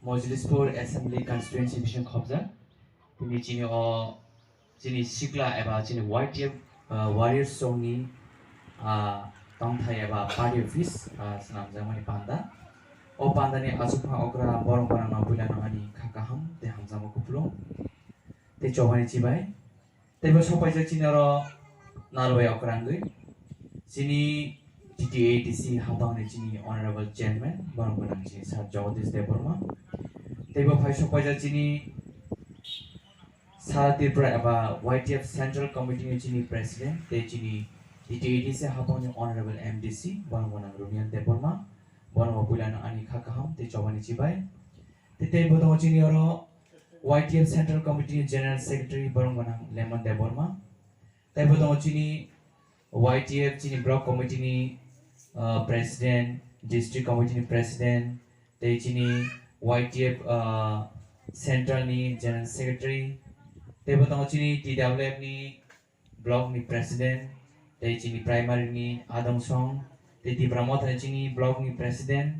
Mojlispur Assembly Constituency Vision Khobja ini cini cini sikla eba cini YTF Warrior Songni tongthai eba party office senam jamani panda panda ni asupha okra borong borong na bulan ani khakaham te hamjama kuplo te chobani chibai te bo sopai cini ro narway okrangui cini TTATC habang ni cini Honorable Chairman borong borong cini Sir Jagadish Deborma te bo phai sopai cini Saratipura eba YTF Central Committee ni cini President te cini TTATC habang ni Honorable MDC borong borong Rumian Deborma borong bulan ani khakaham te chobani chibai te bo dong cini ro YTF Central Committee General Secretary borong borong Lemon Deborma te bo dong cini YTF cini Block Committee ni President District Committee ni President te cini YTF Central ni General Secretary te bo dong cini TWF ni Block ni President te cini Primary ni Adong Song te di Pramod ni cini Block ni President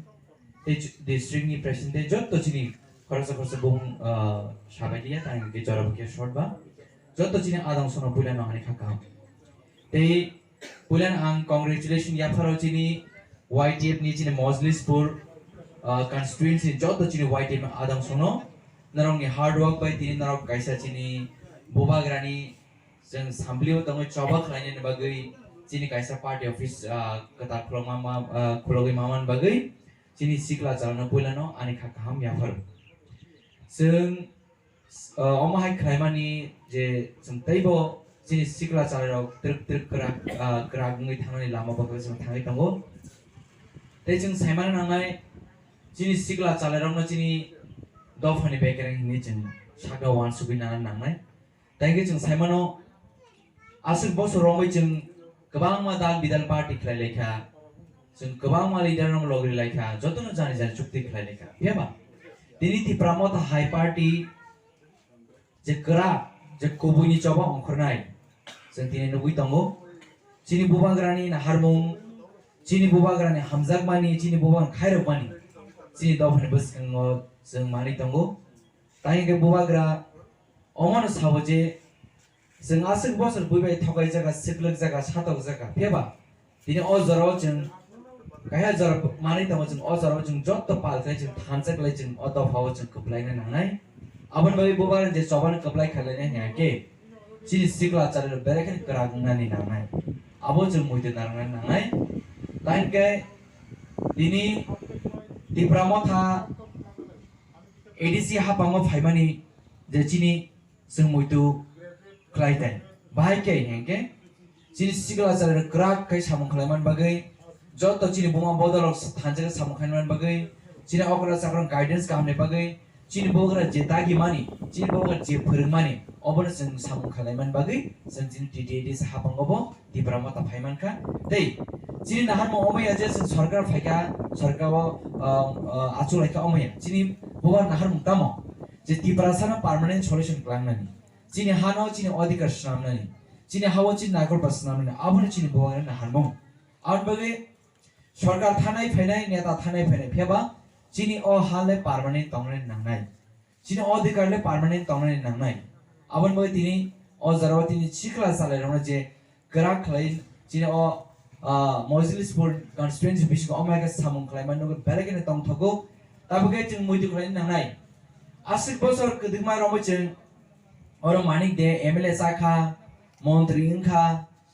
te District ni President te jotto cini khorsa bung sabai dia tang ke jara buke short ba jotto cini Adong Song bulan ani khakam te bulan ang congratulation ya pharo cini YTF ni cini Mojlispur constituency jotto cini YTF Adong Song narong ni hard work by tini narok kaisa cini bobagrani jeng samblio tangoi chobak lain bagai cini kaisa party office kata khulogoi maman bagai cini sikla jalna bulano ani khakaham ya pharo jeng omahai khlaimani je jeng taibo cini sikla jalro truk krak ngui thangani lama bagai jeng thangai tango te jeng saimana nangai cini sikla jalrong no cini dofani bekereng ni jeng saga wan subina nangai taike jeng saimano asuk bosor rongoi jeng kebang ma dal bidal party khlai lekha jeng kebang ma leader rong logri lekha jotono jani jani chukti khlai lekha yaba tini ti pramota high party je kra je kobuni choba ongkhornai jeng tini nugui tango chini bubagrani na harmung chini bubagrani hamjakmani chini bubang khairokmani chini dofani boskango jeng mani tango taike bubagra omano saboje jeng asuk bosor buibai thokai jaga siklek jaga satok jaga pheba tini o jaro jeng kaya jaro mani tango jeng o jaro jeng jotto palkai jeng thanchak lai jeng o dofao jeng kaplai na nangai abon bai bubaran je choban kaplai khalai na nyake chini sikla chare berekan karagna ni nangai abo jeng muite nangai nangai taike tini di pramotha ADC hapango phaimani je chini jeng muitu klaitai bahai ke hengke chini sikla chare krak kai samung khlaiman bagai jotto chini buma bodol thanjak samung khlaiman bagai chini okra sakrang guidance kamne bagai chini bogra je tagi mani chini bogra je phurungmani obor jeng samung khlaiman bagai jeng chini TTATC hapango bo di pramota phaiman kha tei chini nahar mo omaya je sarkar phaika sarkar achulai ka omaya chini bogar nahar mutamo je tiprasana permanent solution klangnani chini hano chini adhikar snamnani chini hawo chini nagor basnamnani abone chini bogar nahar mo aun bagai sarkar thanai phainai neta thanai phainai pheba chini o hale permanent tongnai nangnai chini adhikar le permanent tongnai nangnai abon bagai tini o jaro tini sikla salai rona je krak khlai chini o Mojlispur constituency bisiko omega samung khlaiman no berekene tongthogo tabuge jeng muitu khlai nangnai asik bosor kedingma romo jeng oro manik de MLA sakha montri ingkha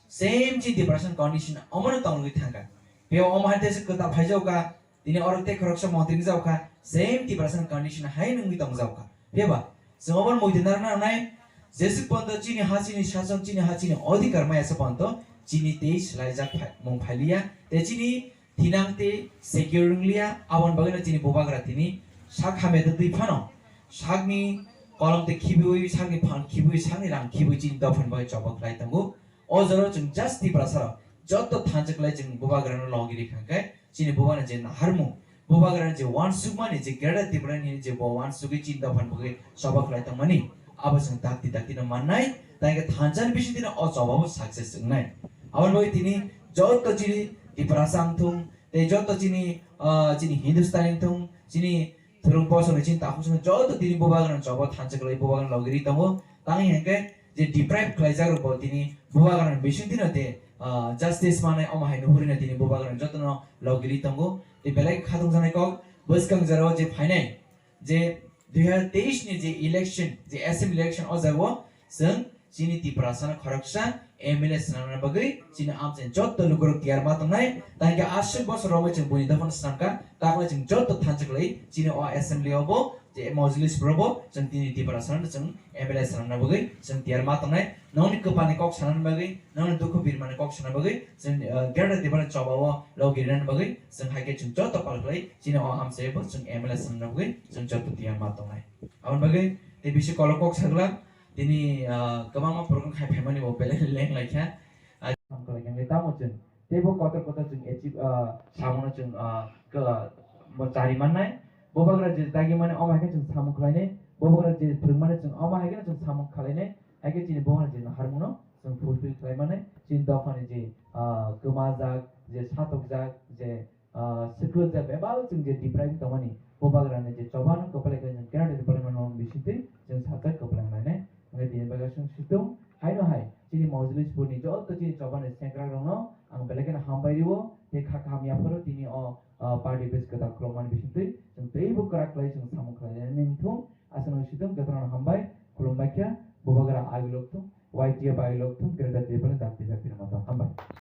same chi depression condition amon tongui thanga pe omahte se kota phajauka tini oro te khoroksa montri jauka same depression condition hai nungui tongjauka peba jengobon muitu nangnai jesik ponto chini hachini shasong chini hachini adhikar ma esa ponto chini te slaijak mong phalia te chini thinang te securing lia abon bagina chini bobagra tini sakha me dui phano sakni kolom te khibui sakni phan khibui sakni rang khibui chini dofan bai chobak lai tango o jaro jeng jasti prasara jotto thanchak lai jeng bobagra no logiri khangkai chini bobana je harmu bobagra je wan sugmani je gera tibrani je bo wan sugi chini dofan bai chobak lai tangmani abasang dakti no mannai taike thanchan bisin dina o chobabo success ngai abon bai tini jotto chini tiprasang thung te jotto chini chini hindustani thung chini Terung poso ni cinta aku sung joto tini bubagan coba tanjak lagi bubagan lagi tamu tangi hengke je deprive kelajar rupo tini bubagan bisu tino te justice mana oma hai nuhuri na tini bubagan joto no lagi tamu te belai khatung sana kok bus kang jaro je final je 2023 ni je election je assembly election ozago sung sini ti perasaan korupsi MLA senang bagai sini amsen joto lugur tiar matang nai tangga asyik bos romai ceng bunyi dafan senangka taklah ceng joto tanjak lagi sini o assembly obo je majelis berobo ceng tini ti perasaan ceng MLA senang bagai ceng tiar matang nai noni kepani kok senang bagai noni duku birman kok senang bagai ceng gerda di mana coba o lo giran bagai ceng hake ceng joto palak lagi sini o amsen obo ceng MLA senang bagai ceng joto tiar matang nai awan bagai te bisi kalau kok sagla ini kemana program kayak family mau beli leng lagi ya, kalau yang kita mau ceng, tebo kota-kota ceng achieve samun ceng ke mau cari mana, boba kira jadi tagi mana om akhirnya ceng samun kali ini, boba kira jadi program mana ceng om akhirnya ceng samun kali ini, akhirnya jadi boba jadi harmono, ceng fulfill kali mana, ceng dafan jadi kemazak, jadi satok jak, jadi sekul jak, bebal ceng jadi deprive tamani, boba kira jadi coba kepala ceng kira dari paling mana orang bisiti, ceng satok kepala mana. Ngedi bagasung situng hai no hai sini majelis puni jol to sini coba nih sengkrak rono ang belakan hambai riwo te khak ham ya paro tini o party base kata kroman bisinti sing tei bu kerak lai sing samu kala ning thum asana situng kata hambai kulum bakya bobagara agilok tu YT agilok tu kereta tebal dapti dapti mata hambai